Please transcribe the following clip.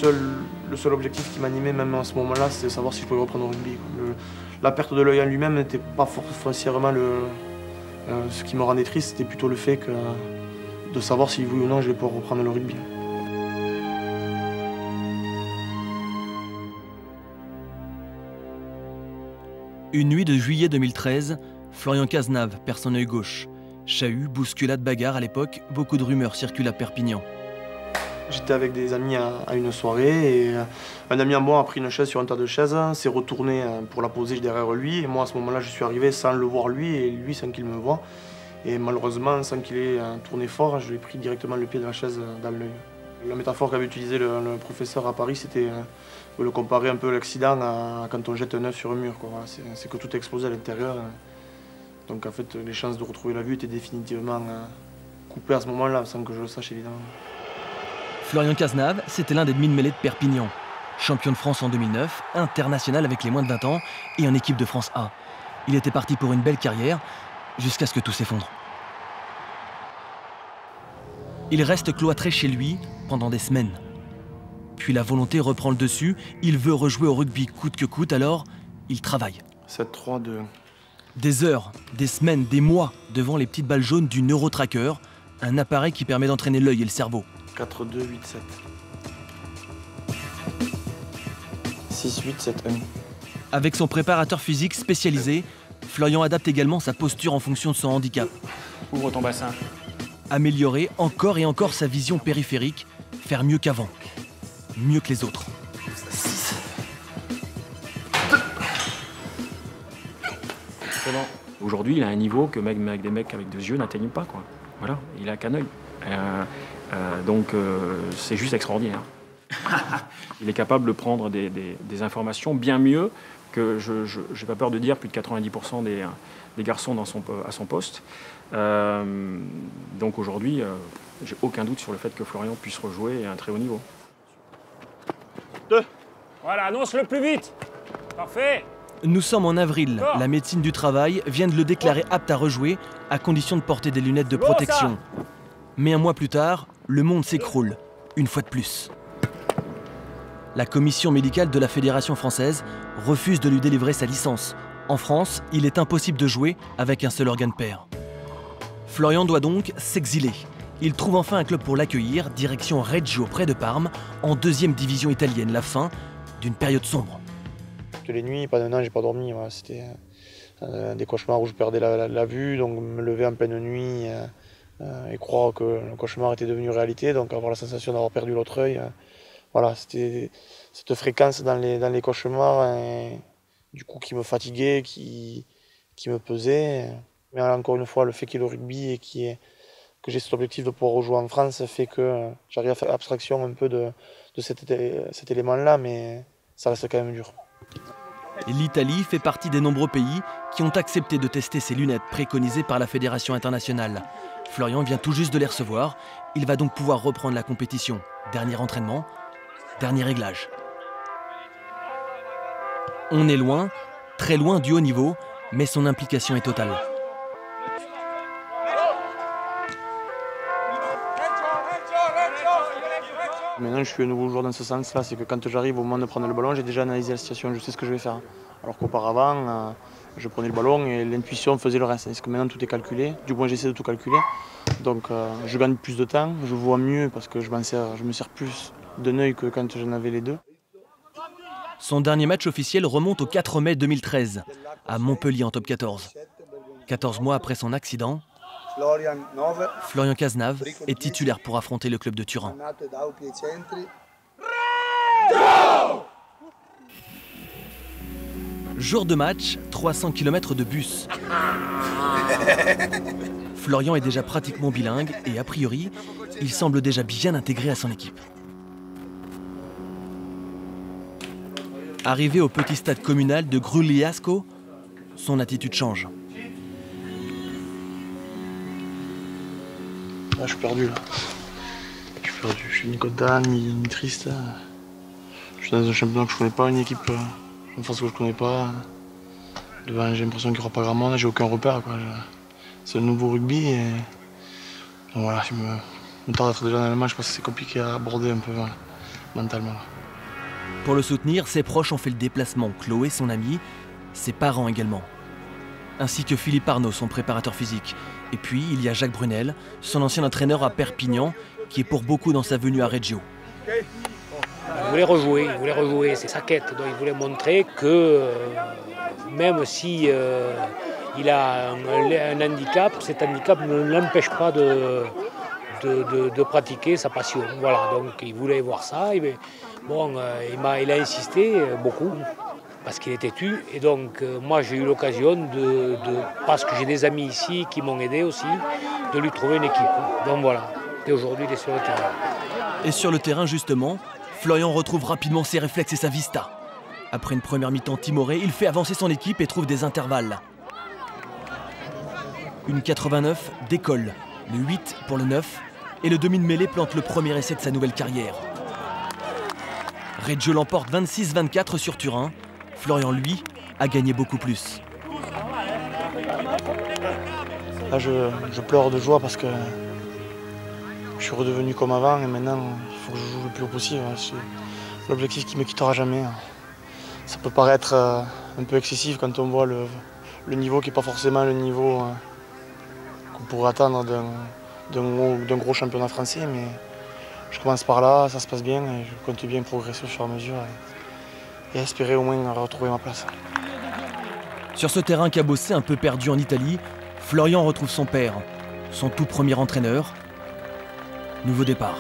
le seul objectif qui m'animait même à ce moment-là, c'était de savoir si je pouvais reprendre au rugby. La perte de l'œil en lui-même n'était pas foncièrement ce qui me rendait triste, c'était plutôt le fait de savoir si oui ou non je vais pouvoir reprendre le rugby. Une nuit de juillet 2013, Florian Cazenave perd son œil gauche. Chahut, bousculade, bagarre, à l'époque, beaucoup de rumeurs circulent à Perpignan. J'étais avec des amis à une soirée et un ami à moi a pris une chaise sur un tas de chaises, s'est retourné pour la poser derrière lui et moi à ce moment-là je suis arrivé sans le voir lui et lui sans qu'il me voie. Et malheureusement, sans qu'il ait tourné fort, je lui ai pris directement le pied de la chaise dans l'œil. La métaphore qu'avait utilisée le professeur à Paris, c'était de le comparer un peu à l'accident à quand on jette un œuf sur un mur. Voilà, c'est que tout a explosé à l'intérieur. Donc en fait, les chances de retrouver la vue étaient définitivement coupées à ce moment-là, sans que je le sache évidemment. Florian Cazenave, c'était l'un des demi-mêlés de Perpignan. Champion de France en 2009, international avec les moins de 20 ans et en équipe de France A. Il était parti pour une belle carrière, jusqu'à ce que tout s'effondre. Il reste cloîtré chez lui pendant des semaines. Puis la volonté reprend le dessus, il veut rejouer au rugby coûte que coûte, alors il travaille. 7-3-2. Des heures, des semaines, des mois devant les petites balles jaunes du neurotracker, un appareil qui permet d'entraîner l'œil et le cerveau. 4-2-8-7. 6-8-7-1. Avec son préparateur physique spécialisé, Florian adapte également sa posture en fonction de son handicap. Ouvre ton bassin. Améliorer encore et encore sa vision périphérique, faire mieux qu'avant, mieux que les autres. C'est bon. Aujourd'hui, il a un niveau que des mecs avec 2 yeux n'atteignent pas, quoi. Voilà, il a qu'un œil. Donc c'est juste extraordinaire. Il est capable de prendre des informations bien mieux que, je n'ai pas peur de dire, plus de 90% des garçons à son poste. Donc aujourd'hui, j'ai aucun doute sur le fait que Florian puisse rejouer à un très haut niveau. 2. Voilà, annonce-le plus vite. Parfait. Nous sommes en avril. La médecine du travail vient de le déclarer apte à rejouer, à condition de porter des lunettes de protection. Mais un mois plus tard, le monde s'écroule, une fois de plus. La commission médicale de la Fédération française refuse de lui délivrer sa licence. En France, il est impossible de jouer avec un seul organe pair. Florian doit donc s'exiler. Il trouve enfin un club pour l'accueillir, direction Reggio, près de Parme, en 2e division italienne, la fin d'une période sombre. Toutes les nuits, pendant un an, j'ai pas dormi. Voilà, c'était des cauchemars où je perdais la vue, donc me lever en pleine nuit et croire que le cauchemar était devenu réalité, donc avoir la sensation d'avoir perdu l'autre œil. Voilà, c'était cette fréquence dans les cauchemars, et, du coup, qui me fatiguait, qui me pesait. Mais encore une fois, le fait qu'il y ait le rugby et que j'ai cet objectif de pouvoir rejouer en France fait que j'arrive à faire abstraction un peu de cet élément-là, mais ça reste quand même dur. L'Italie fait partie des nombreux pays qui ont accepté de tester ces lunettes préconisées par la Fédération internationale. Florian vient tout juste de les recevoir. Il va donc pouvoir reprendre la compétition. Dernier entraînement, dernier réglage. On est loin, très loin du haut niveau, mais son implication est totale. Maintenant, je suis un nouveau joueur dans ce sens-là, c'est que quand j'arrive au moment de prendre le ballon, j'ai déjà analysé la situation, je sais ce que je vais faire. Alors qu'auparavant, je prenais le ballon et l'intuition faisait le reste. Est-ce que maintenant tout est calculé? Du moins, j'essaie de tout calculer. Donc, je gagne plus de temps, je vois mieux parce que je me sers plus d'un œil que quand j'en avais les deux. Son dernier match officiel remonte au 4 mai 2013, à Montpellier en top 14. 14 mois après son accident, Florian Cazenave est titulaire pour affronter le club de Turin. Jour de match, 300 km de bus. Florian est déjà pratiquement bilingue et a priori, il semble déjà bien intégré à son équipe. Arrivé au petit stade communal de Grugliasco, son attitude change. Là, je suis perdu. Là. Je suis perdu. Je suis ni content, ni triste. Je suis dans un championnat que je connais pas, une équipe, une force que je connais pas. Devant, j'ai l'impression qu'il n'y aura pas grand monde, j'ai aucun repère. C'est le nouveau rugby. Et... Donc, voilà, je me tarde d'être déjà dans le match parce que c'est compliqué à aborder un peu. Voilà. mentalement. Pour le soutenir, ses proches ont fait le déplacement. Chloé, son amie, ses parents également. Ainsi que Philippe Arnaud, son préparateur physique. Et puis, il y a Jacques Brunel, son ancien entraîneur à Perpignan, qui est pour beaucoup dans sa venue à Reggio. Il voulait rejouer, c'est sa quête. Donc il voulait montrer que même si il a un handicap, cet handicap ne l'empêche pas de pratiquer sa passion. Voilà, donc il voulait voir ça. Il a insisté beaucoup parce qu'il est têtu. Et donc moi j'ai eu l'occasion parce que j'ai des amis ici qui m'ont aidé aussi, de lui trouver une équipe. Donc voilà, et aujourd'hui il est sur le terrain. Et sur le terrain justement, Florian retrouve rapidement ses réflexes et sa vista. Après une première mi-temps timorée, il fait avancer son équipe et trouve des intervalles. Une 89 décolle, le 8 pour le 9, et le demi de mêlée plante le premier essai de sa nouvelle carrière. Reggio l'emporte 26-24 sur Turin. Florian, lui, a gagné beaucoup plus. Là, je pleure de joie parce que je suis redevenu comme avant et maintenant, il faut que je joue le plus haut possible. C'est l'objectif qui ne me quittera jamais. Ça peut paraître un peu excessif quand on voit le niveau qui n'est pas forcément le niveau qu'on pourrait attendre d'un gros championnat français, mais je commence par là, ça se passe bien et je compte bien progresser au fur et à mesure et espérer au moins retrouver ma place. Sur ce terrain cabossé un peu perdu en Italie, Florian retrouve son père, son tout premier entraîneur. Nouveau départ.